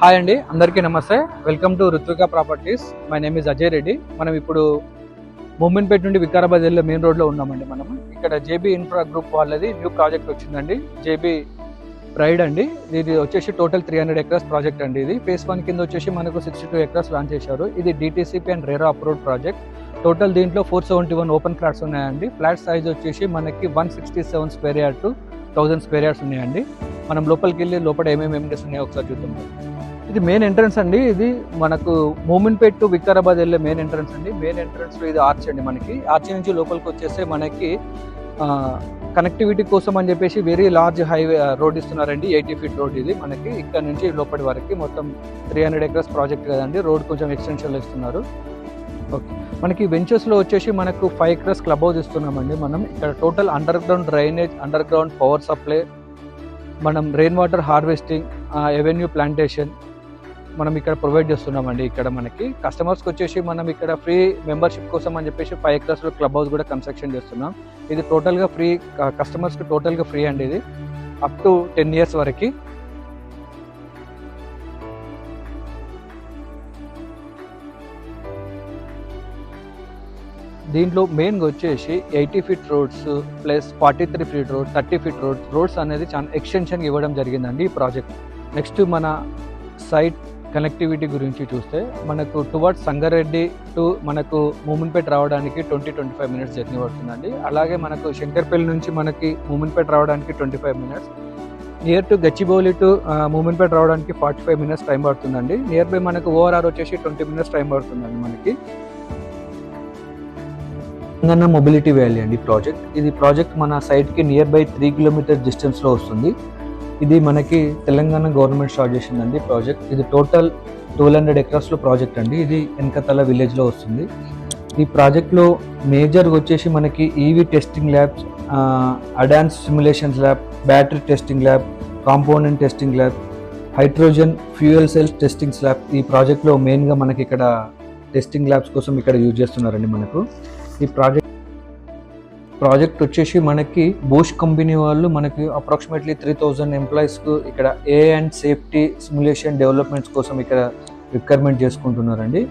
Hi అండి, అందరికీ నమస్తే. Welcome to Ruthvika properties. My name is Ajay Reddy. మనం ఇప్పుడు మూమెంట్పేట నుండి వికారాబాద్ వెళ్ళే మెయిన్ రోడ్లో ఉన్నామండి. మనం ఇక్కడ జేబీ ఇన్ఫ్రా గ్రూప్ వాళ్ళది న్యూ ప్రాజెక్ట్ వచ్చిందండి, జేబీ ప్రైడ్ అండి. ఇది వచ్చేసి టోటల్ 300 acres ప్రాజెక్ట్ అండి. ఇది ఫేస్ 1 కింద వచ్చేసి మనకు 62 acres లాంచ్ చేశారు. ఇది DTCP and RERA approved project. Total దీంట్లో 471 ఓపెన్ ఫ్లాట్స్ ఉన్నాయండి. ఫ్లాట్ సైజ్ వచ్చేసి మనకి 167 square yard to 1000 square yards ఉన్నాయండి. మనం లోపలికి వెళ్ళి లోపల ఏమేమి ఎమ్యూనిటీస్ ఉన్నాయో ఒకసారి చూద్దాం. ఇది మెయిన్ ఎంట్రన్స్ అండి. ఇది మనకు మూమెంట్పేట టు వికారాబాద్ వెళ్ళే మెయిన్ ఎంట్రన్స్ అండి. మెయిన్ ఎంట్రన్స్లో ఇది ఆర్చ్ అండి. మనకి ఆర్చ్ నుంచి లోపలికి వచ్చేస్తే మనకి కనెక్టివిటీ కోసం అని చెప్పేసి వెరీ లార్జ్ హైవే రోడ్ ఇస్తున్నారండి. 80 feet రోడ్ ఇది మనకి ఇక్కడ నుంచి లోపలి వరకు మొత్తం 300 acres ప్రాజెక్ట్ కదండి. రోడ్ కొంచెం ఎక్స్టెన్షన్లో ఇస్తున్నారు. ఓకే, మనకి వెంచర్స్లో వచ్చేసి మనకు 5 acres క్లబ్ హౌస్ ఇస్తున్నామండి. మనం ఇక్కడ total under ground drainage, under ground power supply, మనం rain water harvesting, avenue plantation మనం ఇక్కడ ప్రొవైడ్ చేస్తున్నామండి. ఇక్కడ మనకి కస్టమర్స్కి వచ్చేసి మనం ఇక్కడ ఫ్రీ మెంబర్షిప్ కోసం అని చెప్పేసి 5 acres క్లబ్ హౌస్ కూడా కన్స్ట్రక్షన్ చేస్తున్నాం. ఇది టోటల్గా ఫ్రీ, కస్టమర్స్కి టోటల్గా ఫ్రీ అండి. ఇది అప్ టు 10 years వరకు. దీంట్లో మెయిన్గా వచ్చేసి 80 feet roads plus 43 feet road, 30 feet roads అనేది చాలా ఎక్స్టెన్షన్ ఇవ్వడం జరిగిందండి ఈ ప్రాజెక్ట్. నెక్స్ట్ మన సైట్ కనెక్టివిటీ గురించి చూస్తే మనకు టువర్డ్స్ సంగారెడ్డి టు మనకు మూమెంట్పేట రావడానికి 20-25 minutes జర్నీ పడుతుందండి. అలాగే మనకు శంకర్పల్లి నుంచి మనకి మూమెంట్పేట రావడానికి 25 minutes. Near to Gachibowli to Mominpet రావడానికి 45 minutes టైం పడుతుందండి. నియర్ బై మనకు ఓఆర్ఆర్ వచ్చేసి 20 minutes టైం పడుతుందండి మనకి. తెలంగాణ మొబిలిటీ వ్యాలీ అండి ప్రాజెక్ట్. ఇది ప్రాజెక్ట్ మన సైట్కి నియర్ బై 3 kilometers డిస్టెన్స్లో వస్తుంది. ఇది మనకి తెలంగాణ గవర్నమెంట్ స్టార్ట్ చేసిందండి ప్రాజెక్ట్. ఇది టోటల్ 1200 acres ప్రాజెక్ట్ అండి. ఇది వెనకతల విలేజ్లో వస్తుంది. ఈ ప్రాజెక్ట్లో మేజర్గా వచ్చేసి మనకి EV testing labs, advanced simulations lab, battery testing lab, component testing lab, hydrogen fuel cells testing lab ఈ ప్రాజెక్ట్లో మెయిన్గా మనకి ఇక్కడ టెస్టింగ్ ల్యాబ్స్ కోసం ఇక్కడ యూజ్ చేస్తున్నారండి. మనకు ఈ ప్రాజెక్ట్ వచ్చేసి మనకి బోష్ కంపెనీ వాళ్ళు మనకి అప్రాక్సిమేట్లీ 3000 ఎంప్లాయీస్కు ఇక్కడ ఏ అండ్ సేఫ్టీ సిమ్యులేషన్ డెవలప్మెంట్స్ కోసం ఇక్కడ రిక్వైర్మెంట్ చేసుకుంటున్నారండి.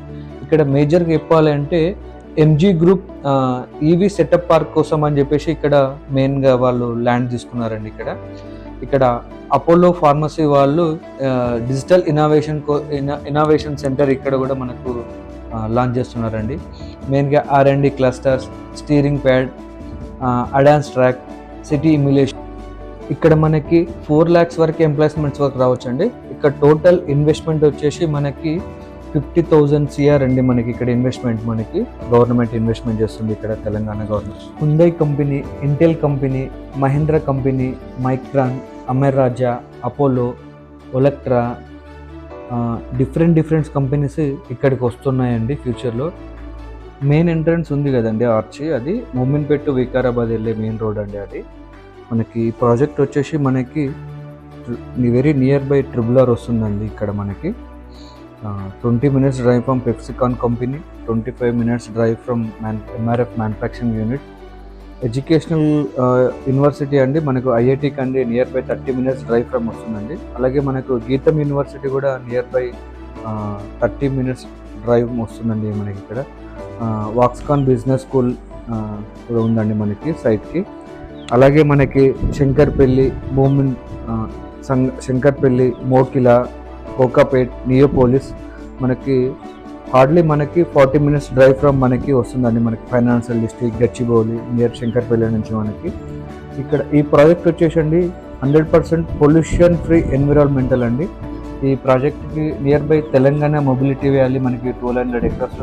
ఇక్కడ మేజర్గా చెప్పాలంటే MG group EV setup park కోసం అని చెప్పేసి ఇక్కడ మెయిన్గా వాళ్ళు ల్యాండ్ తీసుకున్నారండి. ఇక్కడ అపోలో ఫార్మసీ వాళ్ళు డిజిటల్ ఇన్నోవేషన్ సెంటర్ ఇక్కడ కూడా మనకు లాంచ్ చేస్తున్నారండి. మెయిన్గా R&D clusters, steering pad, advanced track, city emulation. ఇక్కడ మనకి 4 lakhs వరకు ఎంప్లాయ్మెంట్స్ వరకు రావచ్చండి. ఇక్కడ టోటల్ ఇన్వెస్ట్మెంట్ వచ్చేసి మనకి 50,000 CR అండి. మనకి ఇక్కడ ఇన్వెస్ట్మెంట్ మనకి గవర్నమెంట్ ఇన్వెస్ట్మెంట్ చేస్తుంది ఇక్కడ Telangana government. Hyundai company, Intel company, Mahindra company, Micron, Amar Raja, Apollo, Olectra, different companies ఇక్కడికి వస్తున్నాయండి ఫ్యూచర్లో. మెయిన్ ఎంట్రన్స్ ఉంది కదండి ఆర్చి, అది మూమెంట్పేట టు వికారాబాద్ వెళ్ళే మెయిన్ రోడ్ అండి. అది మనకి ప్రాజెక్ట్ వచ్చేసి మనకి వెరీ నియర్ బై RRR వస్తుందండి. ఇక్కడ మనకి 20 minutes drive from PepsiCo company, 25 minutes drive from MRF manufacturing unit. Educational university అండి. మనకు IIT Kandi near by 30 minutes drive from వస్తుందండి. అలాగే మనకు గీతం యూనివర్సిటీ కూడా నియర్ బై 30 minutes డ్రైవ్ వస్తుందండి మనకి ఇక్కడ. వాక్స్కాన్ బిజినెస్ స్కూల్ కూడా ఉందండి మనకి సైట్కి. అలాగే మనకి శంకర్పల్లి, మోకిలా, కోకాపేట్, నియోపోలిస్ మనకి హార్డ్లీ మనకి 40 minutes డ్రైవ్ ఫ్రమ్ మనకి వస్తుందండి. మనకి financial district, Gachibowli near Shankarpalli నుంచి మనకి. ఇక్కడ ఈ ప్రాజెక్ట్ వచ్చేసండి 100% పొల్యూషన్ ఫ్రీ ఎన్విరాన్మెంటల్ అండి. ఈ ప్రాజెక్ట్కి near by Telangana mobility valley మనకి 1200 acres